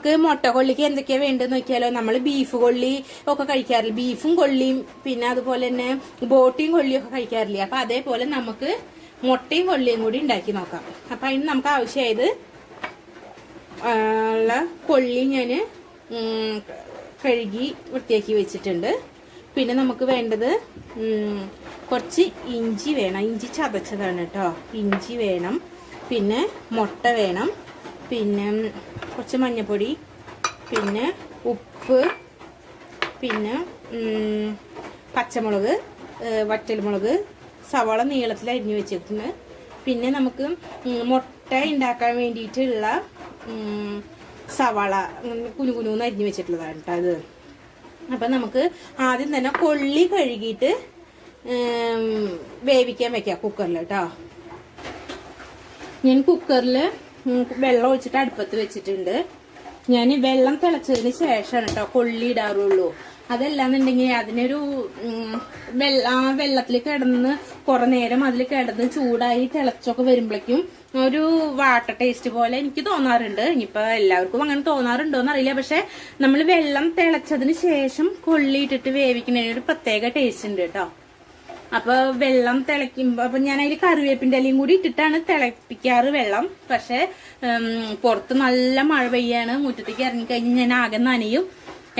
നമുക്ക് മുട്ട കൊള്ളിക്ക് എന്തൊക്കെയാ വേണ്ടതെന്ന് നോക്കിയാലോ. നമ്മൾ ബീഫ് കൊള്ളി ഒക്കെ കഴിക്കാറില്ല, ബീഫും കൊള്ളിയും പിന്നെ അതുപോലെ തന്നെ ബോട്ടിയും കൊള്ളിയും ഒക്കെ കഴിക്കാറില്ല. അപ്പൊ അതേപോലെ നമുക്ക് മുട്ടയും കൊള്ളിയും കൂടി ഉണ്ടാക്കി നോക്കാം. അപ്പൊ അതിന് നമുക്ക് ആവശ്യമായത് ഉള്ള കൊള്ളി ഞാൻ കഴുകി വൃത്തിയാക്കി വെച്ചിട്ടുണ്ട്. പിന്നെ നമുക്ക് വേണ്ടത് കുറച്ച് ഇഞ്ചി വേണം, ഇഞ്ചി ചതച്ചതാണ് കേട്ടോ. ഇഞ്ചി വേണം, പിന്നെ മുട്ട വേണം, പിന്നെ കുറച്ച് മഞ്ഞൾപ്പൊടി, പിന്നെ ഉപ്പ്, പിന്നെ പച്ചമുളക്, വറ്റൽമുളക്, സവാള നീളത്തിൽ അരിഞ്ഞു വെച്ചിട്ടുണ്ട്. പിന്നെ നമുക്ക് മുട്ട ഉണ്ടാക്കാൻ വേണ്ടിയിട്ടുള്ള സവാള കുനുകുനൂന്ന് അരിഞ്ഞു വെച്ചിട്ടുള്ളതാണ് കേട്ടോ അത്. അപ്പം നമുക്ക് ആദ്യം തന്നെ കൊള്ളി കഴുകിയിട്ട് വേവിക്കാൻ വെക്കാം കുക്കറിൽ കേട്ടോ. ഞാൻ കുക്കറിൽ വെള്ളം ഒഴിച്ചിട്ട് അടുപ്പത്ത് വെച്ചിട്ടുണ്ട്. ഞാൻ വെള്ളം തിളച്ചതിന് ശേഷമാണ് കേട്ടോ കൊള്ളി ഇടാറുള്ളൂ. അതല്ലാന്നുണ്ടെങ്കിൽ അതിനൊരു വെള്ളത്തിൽ കിടന്ന് കുറെ നേരം അതിൽ കിടന്ന് ചൂടായി തിളച്ചൊക്കെ വരുമ്പോഴേക്കും ഒരു വാട്ടർ ടേസ്റ്റ് പോലെ എനിക്ക് തോന്നാറുണ്ട്. ഇനിയിപ്പോ എല്ലാവർക്കും അങ്ങനെ തോന്നാറുണ്ടോന്ന് അറിയില്ല. പക്ഷെ നമ്മൾ വെള്ളം തിളച്ചതിന് ശേഷം കൊള്ളി ഇട്ടിട്ട് വേവിക്കുന്നതിന് ഒരു പ്രത്യേക ടേസ്റ്റ് ഉണ്ട് കേട്ടോ. അപ്പൊ വെള്ളം തിളയ്ക്കുമ്പോ അപ്പൊ ഞാൻ അതിൽ കറിവേപ്പിന്റെ ഇലയും കൂടി ഇട്ടിട്ടാണ് തിളപ്പിക്കാറ് വെള്ളം. പക്ഷെ പുറത്ത് നല്ല മഴ പെയ്യാണ്, മുറ്റത്തേക്ക് ഇറങ്ങിക്കഴിഞ്ഞ് ഞാൻ ആകെ നനയും.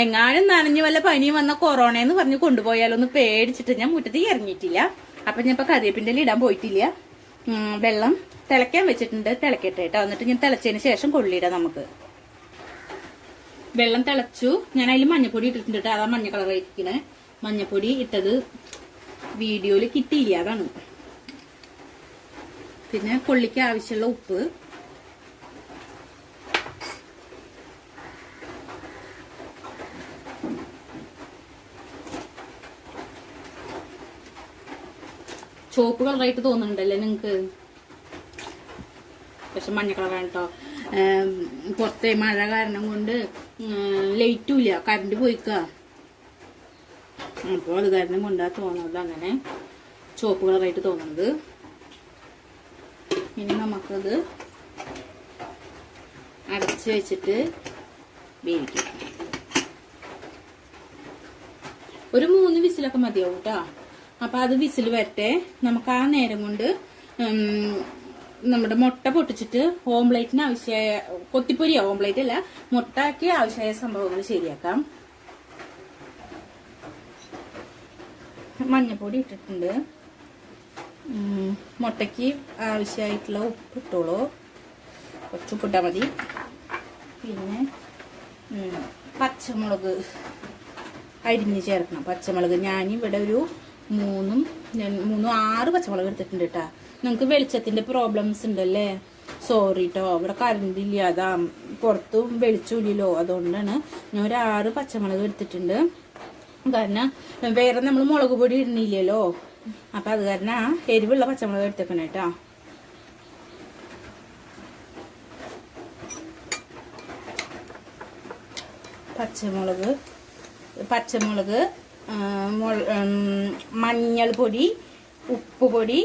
എങ്ങാനും നനഞ്ഞു വല്ല പനിയും വന്ന കൊറോണയെന്ന് പറഞ്ഞ് കൊണ്ടുപോയാലൊന്ന് പേടിച്ചിട്ട് ഞാൻ മുറ്റത്തേക്ക് ഇറങ്ങിയിട്ടില്ല. അപ്പൊ ഞാൻ ഇപ്പൊ കറിവേപ്പിന്റെ ഇല ഇടാൻ പോയിട്ടില്ല. വെള്ളം തിളയ്ക്കാൻ വെച്ചിട്ടുണ്ട്, തിളക്കട്ടെ കേട്ടോ. എന്നിട്ട് ഞാൻ തിളച്ചതിന് ശേഷം കൊള്ളിയിടാം നമുക്ക്. വെള്ളം തിളച്ചു, ഞാൻ അതിൽ മഞ്ഞപ്പൊടി ഇട്ടിട്ടുണ്ട് കേട്ടോ. അതാ മഞ്ഞ കളറായിരിക്കണേ. മഞ്ഞപ്പൊടി ഇട്ടത് വീഡിയോയില് കിട്ടിയില്ല, അതാണ്. പിന്നെ കൊള്ളിക്ക് ആവശ്യമുള്ള ഉപ്പ്, ചുവപ്പ് കളറായിട്ട് തോന്നുന്നുണ്ടല്ലേ നിങ്ങക്ക്, പക്ഷെ മഞ്ഞ കളറാണ് കേട്ടോ. പുറത്തെ മഴ കാരണം കൊണ്ട് ലൈറ്റും ഇല്ല, കറണ്ട് പോയിക്ക. അപ്പോൾ അത് കാരണം കൊണ്ടാ തോന്നുന്നത് അങ്ങനെ ചുവപ്പ് കളറായിട്ട് തോന്നുന്നത്. ഇനി നമുക്കത് അടച്ച് വെച്ചിട്ട് വേവിക്കാം. ഒരു 3 വിസിലൊക്കെ മതിയാവും കേട്ടോ. അപ്പൊ അത് വിസിൽ വരട്ടെ. നമുക്ക് ആ നേരം കൊണ്ട് നമ്മുടെ മുട്ട പൊട്ടിച്ചിട്ട് ഓംപ്ലേറ്റിന് ആവശ്യമായ കൊത്തിപ്പൊരിയോ, ഓംപ്ലേറ്റ് അല്ല, മുട്ടയ്ക്ക് ആവശ്യമായ സംഭവങ്ങൾ ശരിയാക്കാം. മഞ്ഞപ്പൊടി ഇട്ടിട്ടുണ്ട്. മുട്ടയ്ക്ക് ആവശ്യമായിട്ടുള്ള ഉപ്പ് ഇട്ടോളൂ, കുറച്ച് ഉപ്പിട്ടാൽ മതി. പിന്നെ പച്ചമുളക് അരിഞ്ഞ് ചേർക്കണം. പച്ചമുളക് ഞാനിവിടെ ഒരു 6 പച്ചമുളക് എടുത്തിട്ടുണ്ട് കേട്ടോ. നിങ്ങൾക്ക് വെളിച്ചത്തിന്റെ പ്രോബ്ലംസ് ഉണ്ടല്ലേ, സോറി കേട്ടോ. ഇവിടെ കറണ്ട് ഇല്ല, അതാ പുറത്തും വെളിച്ചമില്ലല്ലോ, അതുകൊണ്ടാണ് ഞാൻ ഒരു 6 പച്ചമുളക് എടുത്തിട്ടുണ്ട്. കാരണം വേറെ നമ്മൾ മുളക് പൊടി ഇടുന്നില്ലല്ലോ, അപ്പൊ അത് കാരണം എരിവുള്ള പച്ചമുളക് എടുത്തേക്കണം കേട്ടോ. പച്ചമുളക് മഞ്ഞൾപ്പൊടി, ഉപ്പുപൊടി,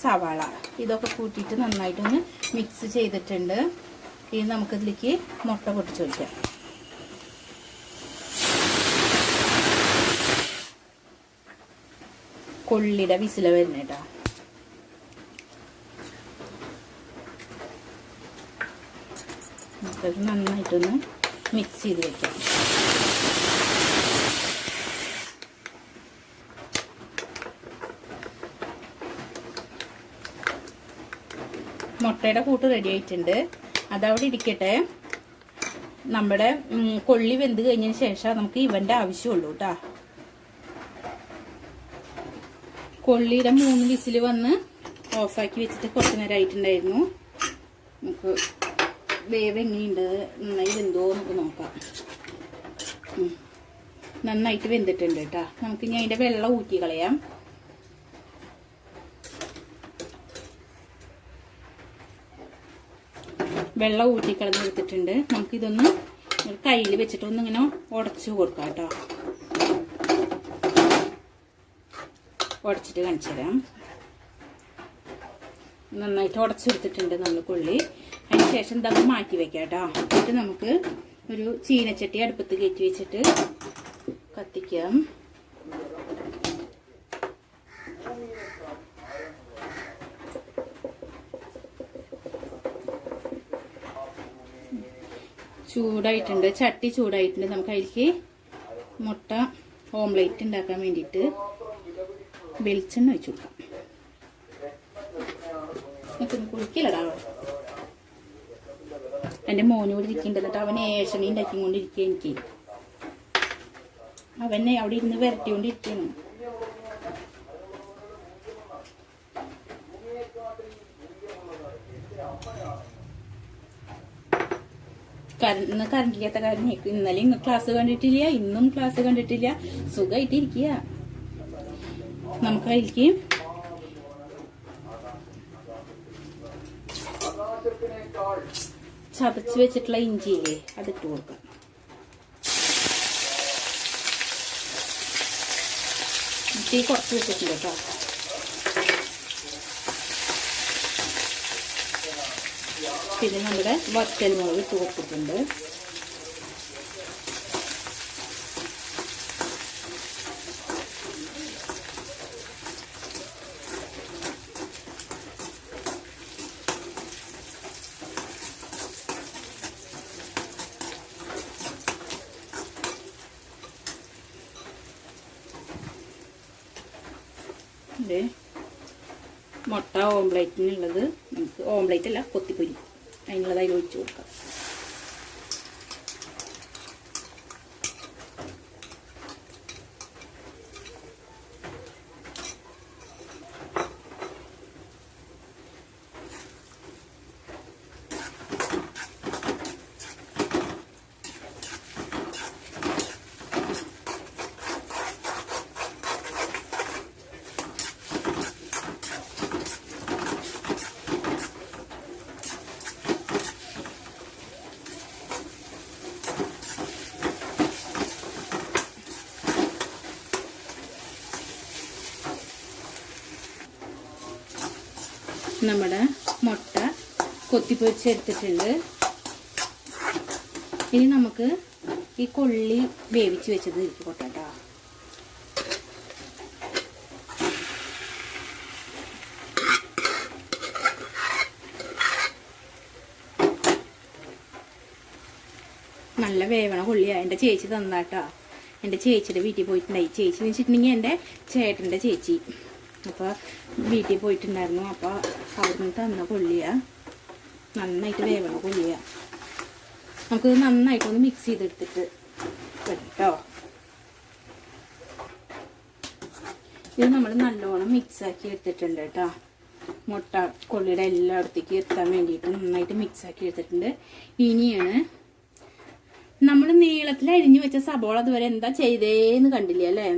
സവാള ഇതൊക്കെ കൂട്ടിയിട്ട് നന്നായിട്ടൊന്ന് മിക്സ് ചെയ്തിട്ടുണ്ട്. ഇനി നമുക്കിതിലേക്ക് മുട്ട പൊട്ടിച്ച് വയ്ക്കാം. കൊള്ളിയുടെ വിസില വരുന്നേട്ടാ. നമുക്കത് നന്നായിട്ടൊന്ന് മിക്സ് ചെയ്ത് വെക്കാം. മുട്ടയുടെ കൂട്ട് റെഡി ആയിട്ടുണ്ട്, അതവിടെ ഇരിക്കട്ടെ. നമ്മുടെ കൊള്ളി വെന്ത് കഴിഞ്ഞതിന് ശേഷം നമുക്ക് ഇവന്റെ ആവശ്യമുള്ളൂ കേട്ടോ. കൊള്ളിയുടെ 3 വിസിൽ വന്ന് ഓഫാക്കി വെച്ചിട്ട് കുറച്ച് നേരം ആയിട്ടുണ്ടായിരുന്നു. നമുക്ക് വേവ് എങ്ങനെയുണ്ട്, നന്നായി വെന്തോ നമുക്ക് നോക്കാം. നന്നായിട്ട് വെന്തിട്ടുണ്ട് കേട്ടോ. നമുക്ക് ഇനി അതിന്റെ വെള്ളം ഊറ്റി കളയാം. വെള്ളം ഊറ്റിക്കളഞ്ഞ് എടുത്തിട്ടുണ്ട്. നമുക്കിതൊന്ന് കയ്യിൽ വെച്ചിട്ട് ഒന്നിങ്ങനെ ഉടച്ചു കൊടുക്കാം കേട്ടോ. ഉടച്ചിട്ട് കാണിച്ചു തരാം. നന്നായിട്ട് ഉടച്ചെടുത്തിട്ടുണ്ട് നമ്മൾ കൊള്ളി. അതിന് ശേഷം ഇതൊക്കെ മാറ്റി വെക്കാം കേട്ടോ. എന്നിട്ട് നമുക്ക് ഒരു ചീനച്ചട്ടി അടുപ്പത്ത് കയറ്റി വെച്ചിട്ട് കത്തിക്കാം. ചൂടായിട്ടുണ്ട്, ചട്ടി ചൂടായിട്ടുണ്ട്. നമുക്ക് അതിലേക്ക് മുട്ട ഓംലേറ്റ് ഉണ്ടാക്കാൻ വേണ്ടിയിട്ട് വെളിച്ചെണ്ണ ഒഴിച്ചു കൊടുക്കാം. കുളിക്കില്ലടാ, എൻ്റെ മോനോട് ഇരിക്കുന്നുണ്ട്. എന്നിട്ട് അവൻ ഏഷണി ഉണ്ടാക്കിക്കൊണ്ടിരിക്കുക. എനിക്ക് അവനെ അവിടെ ഇരുന്ന് വരട്ടിക്കൊണ്ടിരിക്കുന്നു. ഇന്ന് കറണ്ടില്ലാത്ത കാരണം ഇന്നലെ ക്ലാസ് കണ്ടിട്ടില്ല, ഇന്നും ക്ലാസ് കണ്ടിട്ടില്ല. സുഖമായിട്ടിരിക്കുക. നമുക്ക് അതിലേക്ക് ചതച്ച് വെച്ചിട്ടുള്ള ഇഞ്ചിയില്ലേ അതിട്ട് കൊടുക്കാം. തീ കുറച്ച് വെച്ചിട്ടുണ്ട് കേട്ടോ. പിന്നെ നമ്മുടെ വറ്റൽമുളക് ഇട്ട് കൊടുത്തിട്ടുണ്ട്. മുട്ട ഓംലേറ്റിനുള്ളത് നമുക്ക് ഓംലേറ്റ് അല്ല കൊത്തിപ്പൊരി അതിനുള്ളത് അതിൽ ഒഴിച്ചു കൊടുക്കാം. നമ്മുടെ മുട്ട കൊത്തിപ്പൊരിച്ചെടുത്തിട്ടുണ്ട്. ഇനി നമുക്ക് ഈ കൊള്ളി വേവിച്ച് വെച്ചത് ഇതിലേക്ക് കൊട്ടാട്ടോ. നല്ല വേവണ കൊള്ളിയാണ്. എൻ്റെ ചേച്ചി തന്നാട്ടോ. എൻ്റെ ചേച്ചിയുടെ വീട്ടിൽ പോയിട്ടുണ്ടായി. ചേച്ചി എന്ന് വെച്ചിട്ടുണ്ടെങ്കിൽ എൻ്റെ ചേട്ടൻ്റെ ചേച്ചി. അപ്പോൾ വീട്ടിൽ പോയിട്ടുണ്ടായിരുന്നു. അപ്പോൾ അവിടുന്ന് തന്ന കൊള്ളിയാണ്. നന്നായിട്ട് വേവണ കൊള്ളിയാണ്. നമുക്കിത് നന്നായിട്ടൊന്ന് മിക്സ് ചെയ്തെടുത്തിട്ട് കേട്ടോ. ഇത് നമ്മൾ നല്ലോണം മിക്സാക്കി എടുത്തിട്ടുണ്ട് കേട്ടോ. മുട്ട കൊള്ളിയുടെ എല്ലായിടത്തേക്ക് എത്താൻ വേണ്ടിയിട്ട് നന്നായിട്ട് മിക്സാക്കി എടുത്തിട്ടുണ്ട്. ഇനിയാണ് നമ്മൾ നീളത്തിൽ അരിഞ്ഞു വെച്ച സബോള അതുവരെ എന്താ ചെയ്തേന്ന് കണ്ടില്ല അല്ലേ?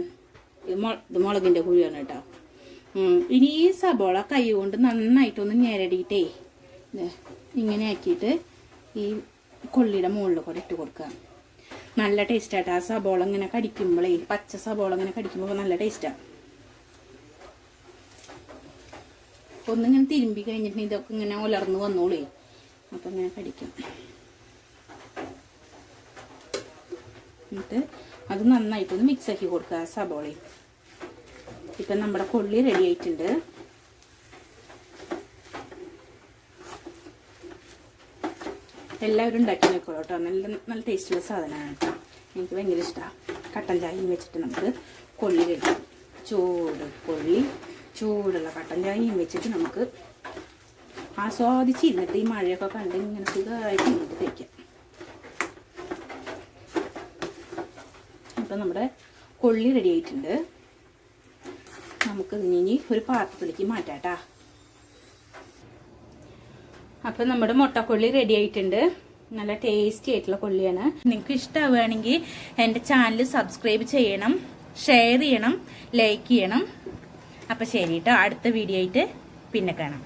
ഇത് മുളകിൻ്റെ കുഴിയാണ് കേട്ടോ. ഇനി ഈ സബോള കൈ കൊണ്ട് നന്നായിട്ടൊന്ന് ഞെരടിയിട്ടേ ഇങ്ങനെ ആക്കിയിട്ട് ഈ കൊള്ളിയുടെ മുകളിൽ കൂടെ ഇട്ട് കൊടുക്കുക. നല്ല ടേസ്റ്റാട്ടോ. ആ സബോള ഇങ്ങനെ കടിക്കുമ്പോഴേ, പച്ച സബോള ഇങ്ങനെ കടിക്കുമ്പോൾ നല്ല ടേസ്റ്റാണ്. ഒന്നിങ്ങനെ തിരുമ്പി കഴിഞ്ഞിട്ട് ഇതൊക്കെ ഇങ്ങനെ ഉലർന്ന് വന്നോളേ. അപ്പം ഇങ്ങനെ കടിക്കും. എന്നിട്ട് അത് നന്നായിട്ടൊന്ന് മിക്സാക്കി കൊടുക്കുക സബോളയും. ഇപ്പം നമ്മുടെ കൊള്ളി റെഡി ആയിട്ടുണ്ട്. എല്ലാവരും ഉണ്ടാക്കി നോക്കോളൂ കേട്ടോ. നല്ല ടേസ്റ്റുള്ള സാധനമാണ് കേട്ടോ. എനിക്ക് ഭയങ്കര ഇഷ്ടമാണ്. കട്ടൻ ചായയും വെച്ചിട്ട് നമുക്ക് കൊള്ളി കഴിക്കാം. കൊള്ളി ചൂടുള്ള കട്ടൻ ചായയും വെച്ചിട്ട് നമുക്ക് ആസ്വാദിച്ചിരുന്നിട്ട് ഈ മഴയൊക്കെ കണ്ട് ഇങ്ങനെ സുഖമായിട്ട് ഇരുന്നിട്ട് കഴിക്കാം. അപ്പം നമ്മുടെ കൊള്ളി റെഡി ആയിട്ടുണ്ട്. നമുക്ക് ഇനി ഒരു പാത്രത്തിലേക്ക് മാറ്റാട്ടാ. അപ്പം നമ്മുടെ മുട്ടക്കൊള്ളി റെഡി ആയിട്ടുണ്ട്. നല്ല ടേസ്റ്റി ആയിട്ടുള്ള കൊള്ളിയാണ്. നിങ്ങൾക്ക് ഇഷ്ടമാവുകയാണെങ്കിൽ എൻ്റെ ചാനൽ സബ്സ്ക്രൈബ് ചെയ്യണം, ഷെയർ ചെയ്യണം, ലൈക്ക് ചെയ്യണം. അപ്പം ശരി കേട്ടോ. അടുത്ത വീഡിയോ ആയിട്ട് പിന്നെ കാണാം.